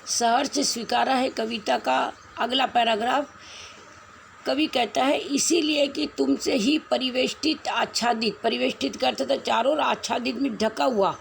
सहर्ष स्वीकारा है कविता का अगला पैराग्राफ। कवि कहता है इसीलिए कि तुमसे ही परिवेष्टित आच्छादित, परिवेष्टित का अर्थ था चारों ओर, आच्छादित में ढका हुआ।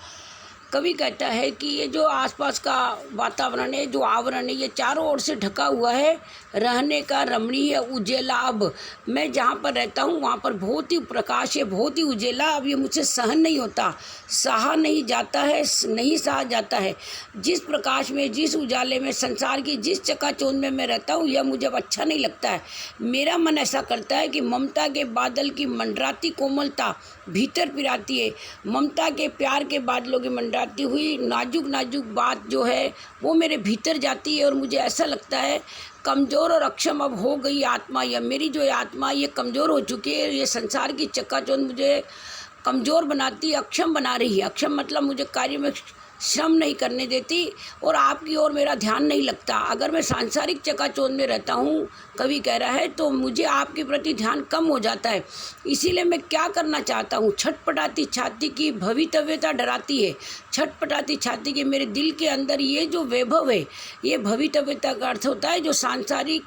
कवि कहता है कि ये जो आसपास का वातावरण है, जो आवरण है, ये चारों ओर से ढका हुआ है, रहने का रमणीय उजेला। अब मैं जहाँ पर रहता हूँ वहाँ पर बहुत ही प्रकाश है, बहुत ही उजेला। अब ये मुझसे सहन नहीं होता, सहा नहीं जाता है, नहीं सहा जाता है। जिस प्रकाश में, जिस उजाले में, संसार की जिस चकाचौंध में मैं रहता हूँ, यह मुझे अब अच्छा नहीं लगता है। मेरा मन ऐसा करता है कि ममता के बादल की मंडराती कोमलता भीतर पिराती है। ममता के प्यार के बादलों की मंडराती हुई नाजुक नाजुक बात जो है वो मेरे भीतर जाती है और मुझे ऐसा लगता है कमज़ोर और अक्षम अब हो गई आत्मा। या मेरी जो आत्मा ये कमज़ोर हो चुकी है। ये संसार की चकाचौंध मुझे कमज़ोर बनाती है, अक्षम बना रही है। अक्षम मतलब मुझे कार्य में श्रम नहीं करने देती और आपकी ओर मेरा ध्यान नहीं लगता। अगर मैं सांसारिक चकाचौंध में रहता हूँ, कवि कह रहा है, तो मुझे आपके प्रति ध्यान कम हो जाता है। इसीलिए मैं क्या करना चाहता हूँ, छटपटाती छाती की भवितव्यता डराती है। छटपटाती छाती के मेरे दिल के अंदर ये जो वैभव है, ये भवितव्यता का अर्थ होता है जो सांसारिक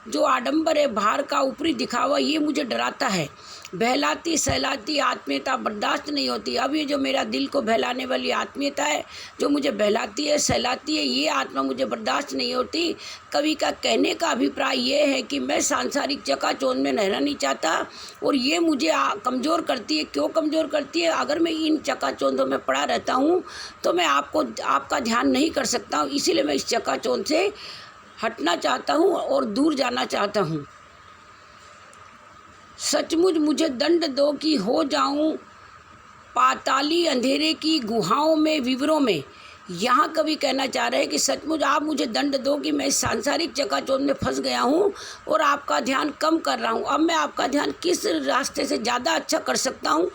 जो आडंबर है, बाहर का ऊपरी दिखावा, ये मुझे डराता है। बहलाती सहलाती आत्मीयता बर्दाश्त नहीं होती। अब ये जो मेरा दिल को बहलाने वाली आत्मीयता है, जो मुझे बहलाती है सहलाती है, ये आत्मा मुझे बर्दाश्त नहीं होती। कवि का कहने का अभिप्राय ये है कि मैं सांसारिक चकाचौंध में रहना नहीं चाहता और ये मुझे कमज़ोर करती है। क्यों कमज़ोर करती है? अगर मैं इन चकाचौंधों में पड़ा रहता हूँ तो मैं आपका ध्यान नहीं कर सकता हूँ। इसीलिए मैं इस चकाचौंध से हटना चाहता हूँ और दूर जाना चाहता हूँ। सचमुच मुझे दंड दो कि हो जाऊं पाताली अंधेरे की गुहाओं में, विवरों में। यहाँ कवि कहना चाह रहे हैं कि सचमुच आप मुझे दंड दो कि मैं इस सांसारिक चकाचौंध में फंस गया हूँ और आपका ध्यान कम कर रहा हूँ। अब मैं आपका ध्यान किस रास्ते से ज़्यादा अच्छा कर सकता हूँ?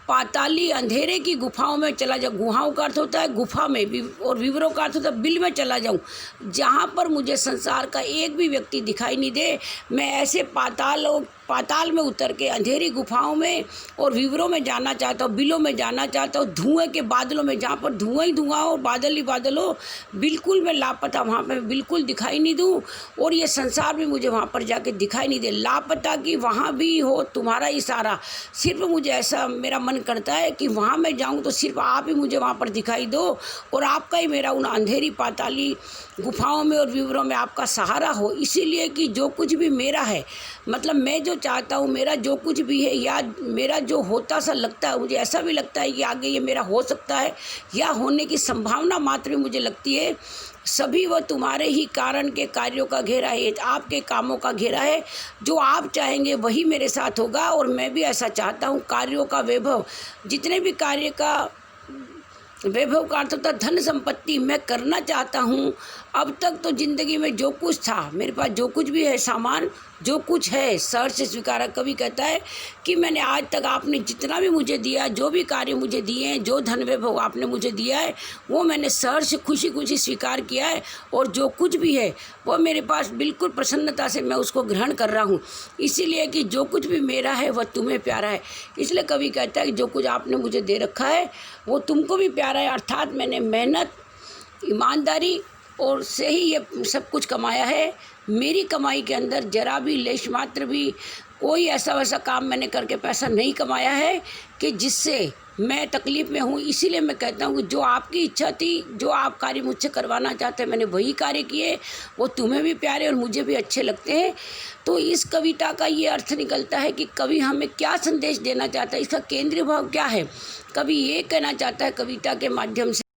पाताली अंधेरे की गुफाओं में चला जाऊँ। गुहाओं का अर्थ होता है गुफा में, और विवरों का अर्थ होता है बिल में चला जाऊँ, जहाँ पर मुझे संसार का एक भी व्यक्ति दिखाई नहीं दे। मैं ऐसे पाताल में उतर के अंधेरी गुफाओं में और विवरों में जाना चाहता हूँ, बिलों में जाना चाहता हूँ, धुएं के बादलों में, जहाँ पर धुआं ही धुआं हो, बादल ही बादल हो, बिल्कुल मैं लापता, वहाँ पर बिल्कुल दिखाई नहीं दूँ और ये संसार भी मुझे वहाँ पर जाके दिखाई नहीं दे। लापता कि वहाँ भी हो तुम्हारा इशारा। सिर्फ मुझे ऐसा मेरा मन करता है कि वहाँ मैं जाऊँ तो सिर्फ आप ही मुझे वहाँ पर दिखाई दो और आपका ही मेरा उन अंधेरी पाताली गुफाओं में और विवरों में आपका सहारा हो। इसीलिए कि जो कुछ भी मेरा है, मतलब मैं जो चाहता हूँ, मेरा जो कुछ भी है या मेरा जो होता सा लगता है, मुझे ऐसा भी लगता है कि आगे ये मेरा हो सकता है या होने की संभावना मात्र भी मुझे लगती है, सभी वह तुम्हारे ही कारण के कार्यों का घेरा है, आपके कामों का घेरा है। जो आप चाहेंगे वही मेरे साथ होगा और मैं भी ऐसा चाहता हूँ। कार्यों का वैभव, जितने भी कार्य का वैभव का अर्थ होता धन संपत्ति मैं करना चाहता हूँ। अब तक तो ज़िंदगी में जो कुछ था, मेरे पास जो कुछ भी है सामान, जो कुछ है, सहर्ष स्वीकारा। कवि कहता है कि मैंने आज तक आपने जितना भी मुझे दिया, जो भी कार्य मुझे दिए हैं, जो धन वैभव आपने मुझे दिया है, वो मैंने सहर्ष खुशी खुशी स्वीकार किया है और जो कुछ भी है वो मेरे पास बिल्कुल प्रसन्नता से मैं उसको ग्रहण कर रहा हूँ। इसीलिए कि जो कुछ भी मेरा है वह तुम्हें प्यारा है। इसलिए कवि कहता है कि जो कुछ आपने मुझे दे रखा है वो तुमको भी प्यारा है। अर्थात मैंने मेहनत, ईमानदारी और से ही ये सब कुछ कमाया है। मेरी कमाई के अंदर जरा भी लेश मात्र भी कोई ऐसा वैसा काम मैंने करके पैसा नहीं कमाया है कि जिससे मैं तकलीफ़ में हूँ। इसीलिए मैं कहता हूँ कि जो आपकी इच्छा थी, जो आप कार्य मुझसे करवाना चाहते हैं, मैंने वही कार्य किए, वो तुम्हें भी प्यारे और मुझे भी अच्छे लगते हैं। तो इस कविता का ये अर्थ निकलता है कि कवि हमें क्या संदेश देना चाहता है, इसका केंद्रीय भाव क्या है। कवि ये कहना चाहता है कविता के माध्यम से